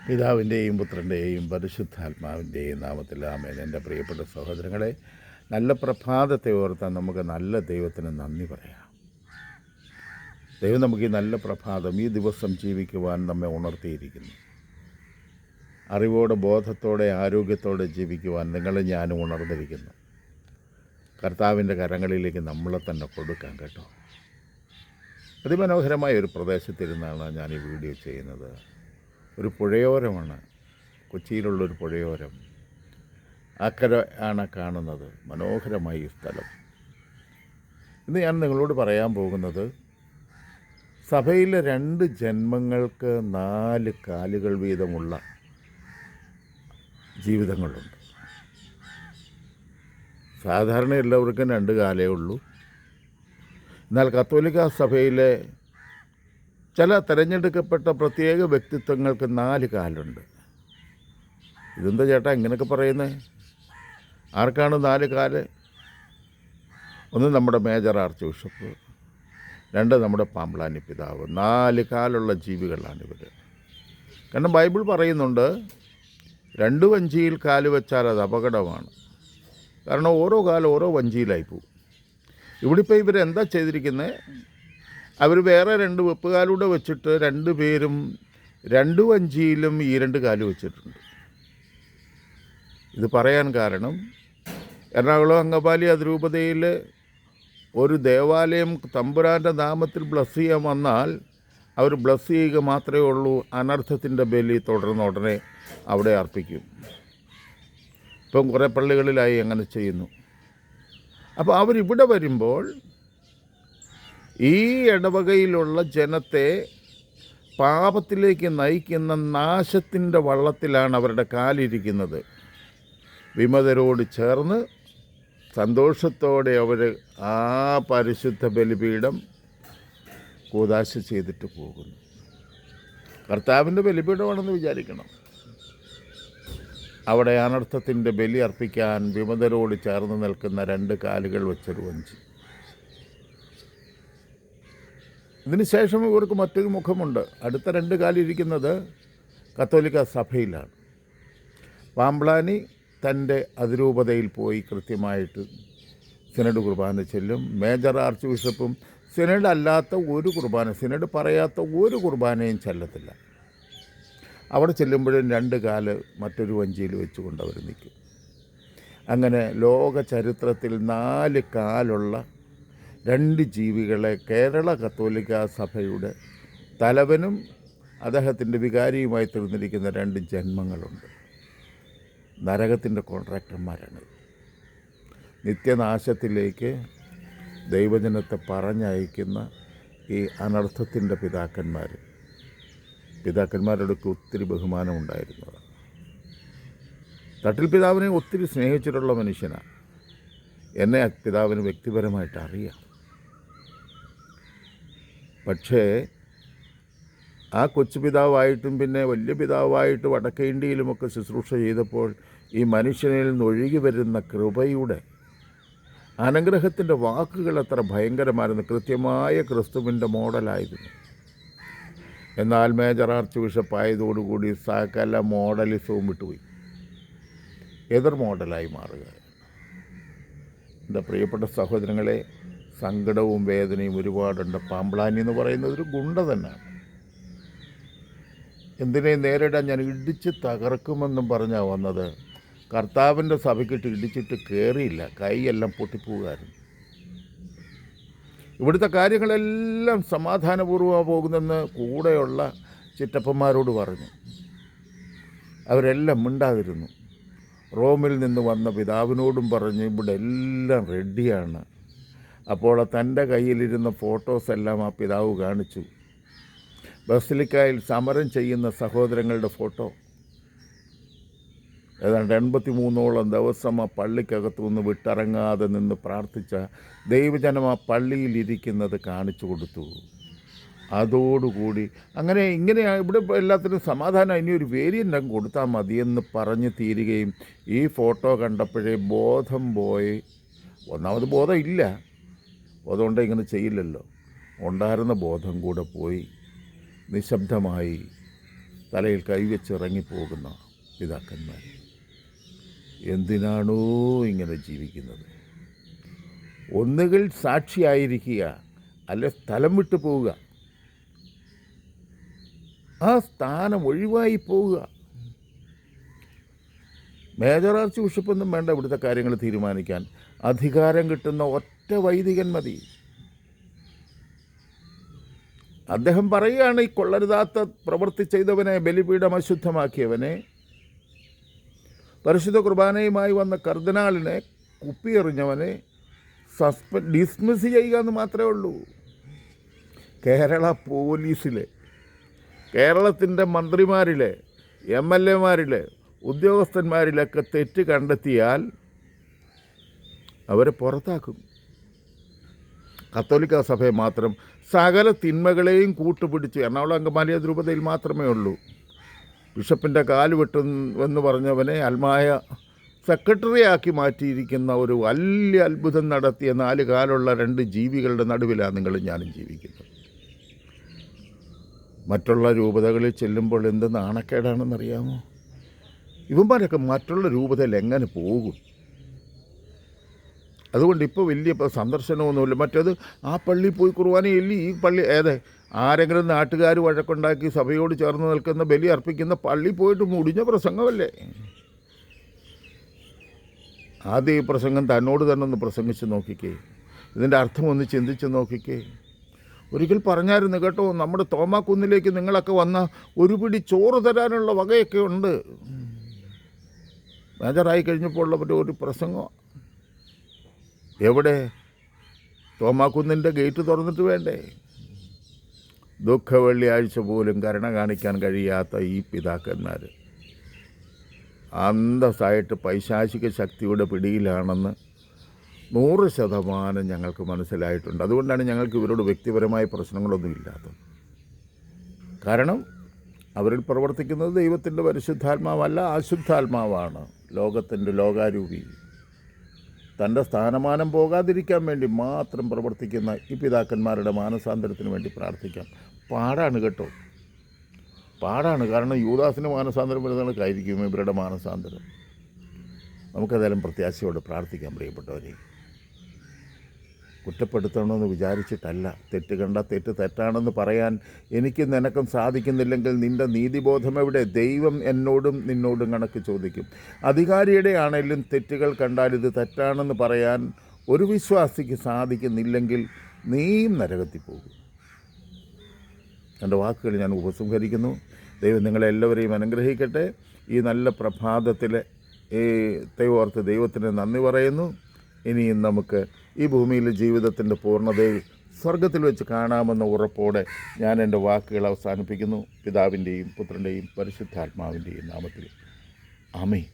പിതാവിൻ്റെയും പുത്രൻ്റെയും പരിശുദ്ധാത്മാവിൻ്റെയും നാമത്തിൽ ആമേൻ. എൻ്റെ പ്രിയപ്പെട്ട സഹോദരങ്ങളെ, നല്ല പ്രഭാതത്തെ ഓർത്താൻ നമുക്ക് നല്ല ദൈവത്തിന് നന്ദി പറയാം. ദൈവം നമുക്ക് ഈ നല്ല പ്രഭാതം, ഈ ദിവസം ജീവിക്കുവാൻ നമ്മെ ഉണർത്തിയിരിക്കുന്നു. അറിവോടെ, ബോധത്തോടെ, ആരോഗ്യത്തോടെ ജീവിക്കുവാൻ നിങ്ങളും ഞാനും ഉണർന്നിരിക്കുന്നു. കർത്താവിൻ്റെ കരങ്ങളിലേക്ക് നമ്മളെ തന്നെ കൊടുക്കാം കേട്ടോ. അതിമനോഹരമായ ഒരു പ്രദേശത്തിരുന്നാണ് ഞാൻ ഈ വീഡിയോ ചെയ്യുന്നത്. ഒരു പുഴയോരമാണ്, കൊച്ചിയിലുള്ളൊരു പുഴയോരം. അക്കരെ ആണ് കാണുന്നത്. മനോഹരമായ ഈ സ്ഥലം. ഇന്ന് ഞാൻ നിങ്ങളോട് പറയാൻ പോകുന്നത്, സഭയിലെ 2 ജന്മങ്ങൾക്ക് 4 കാലുകൾ വീതമുള്ള ജീവിതങ്ങളുണ്ട്. സാധാരണ എല്ലാവർക്കും 2 കാലേ ഉള്ളൂ. എന്നാൽ കത്തോലിക്ക സഭയിലെ ചില തിരഞ്ഞെടുക്കപ്പെട്ട പ്രത്യേക വ്യക്തിത്വങ്ങൾക്ക് 4 കാലുണ്ട്. ഇതെന്താ ചേട്ടാ ഇങ്ങനെയൊക്കെ പറയുന്നത്? ആർക്കാണ് 4 കാല്? ഒന്ന് നമ്മുടെ മേജർ ആർച്ച് ബിഷപ്പ്, 2 നമ്മുടെ പാമ്പ്ലാനി പിതാവ്. 4 കാലുള്ള ജീവികളാണിവർ. കാരണം ബൈബിൾ പറയുന്നുണ്ട്, 2 വഞ്ചിയിൽ കാല് വെച്ചാൽ അത് അപകടമാണ്. കാരണം ഓരോ കാലം ഓരോ വഞ്ചിയിലായി പോകും. ഇവിടെ ഇപ്പോൾ ഇവരെന്താ ചെയ്തിരിക്കുന്നത്? അവർ വേറെ 2 വെപ്പുകാലൂടെ വെച്ചിട്ട് 2 പേരും 2 വഞ്ചിയിലും ഈ 2 കാല് വെച്ചിട്ടുണ്ട്. ഇത് പറയാൻ കാരണം, എറണാകുളം അങ്കമാലി അതിരൂപതയിൽ ഒരു ദേവാലയം തമ്പുരാൻ്റെ നാമത്തിൽ ബ്ലസ് ചെയ്യാൻ വന്നാൽ അവർ ബ്ലസ് ചെയ്യുക മാത്രമേ ഉള്ളൂ. അനർത്ഥത്തിൻ്റെ ബലി തുടർന്ന് ഉടനെ അവിടെ അർപ്പിക്കും. ഇപ്പം കുറേ പള്ളികളിലായി അങ്ങനെ ചെയ്യുന്നു. അപ്പോൾ അവരിവിടെ വരുമ്പോൾ ഈ ഇടവകയിലുള്ള ജനത്തെ പാപത്തിലേക്ക് നയിക്കുന്ന നാശത്തിൻ്റെ വള്ളത്തിലാണ് അവരുടെ കാലിരിക്കുന്നത്. വിമതരോട് ചേർന്ന് സന്തോഷത്തോടെ അവർ ആ പരിശുദ്ധ ബലിപീഠം കൂദാശ ചെയ്തിട്ട് പോകുന്നു. കർത്താവിൻ്റെ ബലിപീഠമാണെന്ന് വിചാരിക്കണം. അവിടെ അനർത്ഥത്തിൻ്റെ ബലി അർപ്പിക്കാൻ വിമതരോട് ചേർന്ന് നിൽക്കുന്ന 2 കാലുകൾ വെച്ചൊരു വഞ്ചി. ഇതിന് ശേഷം ഇവർക്ക് മറ്റൊരു മുഖമുണ്ട്. അടുത്ത 2 കാലിരിക്കുന്നത് കത്തോലിക്ക സഭയിലാണ്. പാമ്പ്ലാനി തൻ്റെ അതിരൂപതയിൽ പോയി കൃത്യമായിട്ട് സിനഡ് കുർബാന ചെല്ലും. മേജർ ആർച്ച് ബിഷപ്പും സിനഡ് അല്ലാത്ത ഒരു കുർബാന, സിനഡ് പറയാത്ത ഒരു കുർബാനയും ചെല്ലത്തില്ല. അവിടെ ചെല്ലുമ്പോഴും 2 കാല് മറ്റൊരു വഞ്ചിയിൽ വെച്ചുകൊണ്ട് അവർ നിൽക്കും. അങ്ങനെ ലോക ചരിത്രത്തിൽ 4 കാലുള്ള 2 ജീവികളെ കേരള കത്തോലിക്ക സഭയുടെ തലവനും അദ്ദേഹത്തിൻ്റെ വികാരിയുമായി തീർന്നിരിക്കുന്ന 2 ജന്മങ്ങളുണ്ട്. നരകത്തിൻ്റെ കോൺട്രാക്ടർമാരാണ്. നിത്യനാശത്തിലേക്ക് ദൈവജനത്തെ പറഞ്ഞയക്കുന്ന ഈ അനർത്ഥത്തിൻ്റെ പിതാക്കന്മാരോടൊക്കെ ഒത്തിരി ബഹുമാനം ഉണ്ടായിരുന്നതാണ്. തട്ടിൽ പിതാവിനെ ഒത്തിരി സ്നേഹിച്ചിട്ടുള്ള മനുഷ്യനാണ്. എന്നെ പിതാവിന് വ്യക്തിപരമായിട്ട് അറിയാം. പക്ഷേ ആ കൊച്ചു പിതാവായിട്ടും പിന്നെ വലിയ പിതാവായിട്ട് വടക്കേ ഇന്ത്യയിലുമൊക്കെ ശുശ്രൂഷ ചെയ്തപ്പോൾ ഈ മനുഷ്യനിൽ നിന്ന് ഒഴുകി വരുന്ന കൃപയുടെ അനുഗ്രഹത്തിൻ്റെ വാക്കുകൾ എത്ര ഭയങ്കരമായിരുന്നു. കൃത്യമായ ക്രിസ്തുവിൻ്റെ മോഡലായിരുന്നു. എന്നാൽ മേജർ ആർച്ച് ബിഷപ്പ് ആയതോടുകൂടി സകല മോഡലിസവും വിട്ടുപോയി. എതിർ മോഡലായി മാറുക. എൻ്റെ പ്രിയപ്പെട്ട സഹോദരങ്ങളെ, സങ്കടവും വേദനയും ഒരുപാടുണ്ട്. പാമ്പ്ലാനി എന്ന് പറയുന്നത് ഒരു ഗുണ്ട തന്നെയാണ്. എന്തിനെ നേരിടാൻ ഞാൻ ഇടിച്ച് തകർക്കുമെന്നും പറഞ്ഞാണ് വന്നത്. കർത്താവിൻ്റെ സഭയ്ക്കിട്ട് ഇടിച്ചിട്ട് കയറിയില്ല, കൈയെല്ലാം പൊട്ടിപ്പോകായിരുന്നു. ഇവിടുത്തെ കാര്യങ്ങളെല്ലാം സമാധാനപൂർവ്വം പോകുന്നെന്ന് കൂടെയുള്ള ചിറ്റപ്പന്മാരോട് പറഞ്ഞു. അവരെല്ലാം മിണ്ടാതിരുന്നു. റോമിൽ നിന്ന് വന്ന പിതാവിനോടും പറഞ്ഞ് ഇവിടെ എല്ലാം റെഡിയാണ്. അപ്പോൾ തൻ്റെ കയ്യിലിരുന്ന ഫോട്ടോസ് എല്ലാം ആ പിതാവ് കാണിച്ചു. ബസിലിക്കായിൽ സമരം ചെയ്യുന്ന സഹോദരങ്ങളുടെ ഫോട്ടോ. ഏതാണ്ട് 83ഓളം ദിവസം ആ പള്ളിക്കകത്തു നിന്ന് വിട്ടിറങ്ങാതെ നിന്ന് പ്രാർത്ഥിച്ച ദൈവജനം ആ പള്ളിയിലിരിക്കുന്നത് കാണിച്ചു കൊടുത്തു. അതോടുകൂടി ഇങ്ങനെ ഇവിടെ എല്ലാത്തിനും സമാധാനം, ഇനി ഒരു വേരിയൻ്റ് അങ്ങ് കൊടുത്താൽ മതിയെന്ന് പറഞ്ഞ് തീരുകയും ഈ ഫോട്ടോ കണ്ടപ്പോഴേ ബോധം പോയി. ഒന്നാമത് ബോധം ഇല്ല, ബോധം ഉണ്ടെങ്കിൽ ഇങ്ങനെ ചെയ്യില്ലല്ലോ. ഉണ്ടായിരുന്ന ബോധം കൂടെ പോയി. നിശബ്ദമായി തലയിൽ കൈവച്ച് ഇറങ്ങിപ്പോകുന്ന പിതാക്കന്മാർ. എന്തിനാണോ ഇങ്ങനെ ജീവിക്കുന്നത്? ഒന്നുകിൽ സാക്ഷിയായിരിക്കുക, അല്ലെ സ്ഥലം വിട്ടു പോവുക, ആ സ്ഥാനം ഒഴിവായി പോവുക. മേജർ ആർച്ച് ബിഷപ്പൊന്നും വേണ്ട ഇവിടുത്തെ കാര്യങ്ങൾ തീരുമാനിക്കാൻ. അധികാരം കിട്ടുന്ന ഒറ്റ വൈദികൻ മതി. അദ്ദേഹം പറയുകയാണ്, ഈ കൊള്ളരുതാത്ത പ്രവൃത്തി ചെയ്തവനെ, ബലിപീഠം അശുദ്ധമാക്കിയവനെ, പരിശുദ്ധ കുർബാനയുമായി വന്ന കർദിനാളിനെ കുപ്പിയെറിഞ്ഞവനെ ഡിസ്മിസ് ചെയ്യുക എന്ന് മാത്രമേ ഉള്ളൂ. കേരള പോലീസിലെ, കേരളത്തിൻ്റെ മന്ത്രിമാരിലെ, MLA-മാരിലെ, ഉദ്യോഗസ്ഥന്മാരിലൊക്കെ തെറ്റ് കണ്ടെത്തിയാൽ അവരെ പുറത്താക്കും. കത്തോലിക്ക സഭയെ മാത്രം സകല തിന്മകളെയും കൂട്ടുപിടിച്ച് എറണാകുളം അങ്കമാലി അതിരൂപതയിൽ മാത്രമേ ഉള്ളൂ. ബിഷപ്പിൻ്റെ കാല് വെട്ടുമെന്ന് പറഞ്ഞവനെ അൽമായ സെക്രട്ടറിയാക്കി മാറ്റിയിരിക്കുന്ന ഒരു വലിയ അത്ഭുതം നടത്തിയ 4 കാലുള്ള 2 ജീവികളുടെ നടുവിലാണ് നിങ്ങളും ഞാനും ജീവിക്കുന്നത്. മറ്റുള്ള രൂപതകളിൽ ചെല്ലുമ്പോൾ എന്ത് നാണക്കേടാണെന്നറിയാമോ? ഇവന്മാരൊക്കെ മറ്റുള്ള രൂപതയിൽ എങ്ങനെ പോകും? അതുകൊണ്ട് ഇപ്പോൾ വലിയ സന്ദർശനമൊന്നുമില്ല. മറ്റേത് ആ പള്ളി പോയി കുർബാനയില്ലേ, ഈ പള്ളി ആരെങ്കിലും നാട്ടുകാർ വഴക്കുണ്ടാക്കി സഭയോട് ചേർന്ന് നിൽക്കുന്ന ബലി അർപ്പിക്കുന്ന പള്ളി പോയിട്ട് മുടിഞ്ഞ പ്രസംഗമല്ലേ. ആദ്യം ഈ പ്രസംഗം തന്നോട് തന്നെ ഒന്ന് പ്രസംഗിച്ച് നോക്കിക്കേ, ഇതിൻ്റെ അർത്ഥം ഒന്ന് ചിന്തിച്ച് നോക്കിക്കേ. ഒരിക്കൽ പറഞ്ഞായിരുന്നു കേട്ടോ, നമ്മുടെ തോമാക്കുന്നിലേക്ക് നിങ്ങളൊക്കെ വന്ന ഒരു പിടി ചോറ് തരാനുള്ള വകയൊക്കെ ഉണ്ട്. മേജറായി കഴിഞ്ഞപ്പോൾ ഉള്ളവരുടെ ഒരു പ്രസംഗം എവിടെ? തോമാക്കുന്നിൻ്റെ ഗേറ്റ് തുറന്നിട്ട് വേണ്ടേ? ദുഃഖ വെള്ളിയാഴ്ച പോലും കരുണ കാണിക്കാൻ കഴിയാത്ത ഈ പിതാക്കന്മാർ അന്തസ്സായിട്ട് പൈശാചിക ശക്തിയുടെ പിടിയിലാണെന്ന് 100% ഞങ്ങൾക്ക് മനസ്സിലായിട്ടുണ്ട്. അതുകൊണ്ടാണ് ഞങ്ങൾക്ക് ഇവരോട് വ്യക്തിപരമായ പ്രശ്നങ്ങളൊന്നും ഇല്ലാത്തത്. കാരണം അവരിൽ പ്രവർത്തിക്കുന്നത് ദൈവത്തിൻ്റെ പരിശുദ്ധാത്മാവല്ല, അശുദ്ധാത്മാവാണ്. ലോകത്തിൻ്റെ ലോകാരൂപി. തൻ്റെ സ്ഥാനമാനം പോകാതിരിക്കാൻ വേണ്ടി മാത്രം പ്രവർത്തിക്കുന്ന ഈ പിതാക്കന്മാരുടെ മാനസാന്തരത്തിന് വേണ്ടി പ്രാർത്ഥിക്കാം. പാടാണ് കേട്ടോ, പാടാണ്. കാരണം യൂദാസിന് മാനസാന്തരം വരുന്നതായിരിക്കും ഇവരുടെ മാനസാന്തരം. നമുക്കതെല്ലാം പ്രത്യാശയോടെ പ്രാർത്ഥിക്കാം. പ്രിയപ്പെട്ടവരെ, കുറ്റപ്പെടുത്തണമെന്ന് വിചാരിച്ചിട്ടല്ല. തെറ്റ് കണ്ട തെറ്റ് തെറ്റാണെന്ന് പറയാൻ എനിക്കും നിനക്കും സാധിക്കുന്നില്ലെങ്കിൽ നിൻ്റെ നീതിബോധം എവിടെ? ദൈവം എന്നോടും നിന്നോടും കണക്ക് ചോദിക്കും. അധികാരിയുടെ ആണെങ്കിലും തെറ്റുകൾ കണ്ടാൽ ഇത് തെറ്റാണെന്ന് പറയാൻ ഒരു വിശ്വാസിക്ക് സാധിക്കുന്നില്ലെങ്കിൽ നീയും നരകത്തിൽ പോകും. എൻ്റെ വാക്കുകൾ ഞാൻ ഉപസംഹരിക്കുന്നു. ദൈവം നിങ്ങളെല്ലാവരെയും അനുഗ്രഹിക്കട്ടെ. ഈ നല്ല പ്രഭാതത്തിൽ ഓർത്ത് ദൈവത്തിന് നന്ദി പറയുന്നു. ഇനിയും നമുക്ക് ഈ ഭൂമിയിലെ ജീവിതത്തിൻ്റെ പൂർണ്ണതയിൽ സ്വർഗത്തിൽ വെച്ച് കാണാമെന്ന ഉറപ്പോടെ ഞാൻ എൻ്റെ വാക്കുകൾ അവസാനിപ്പിക്കുന്നു. പിതാവിൻ്റെയും പുത്രൻ്റെയും പരിശുദ്ധാത്മാവിൻ്റെയും നാമത്തിൽ ആമേൻ.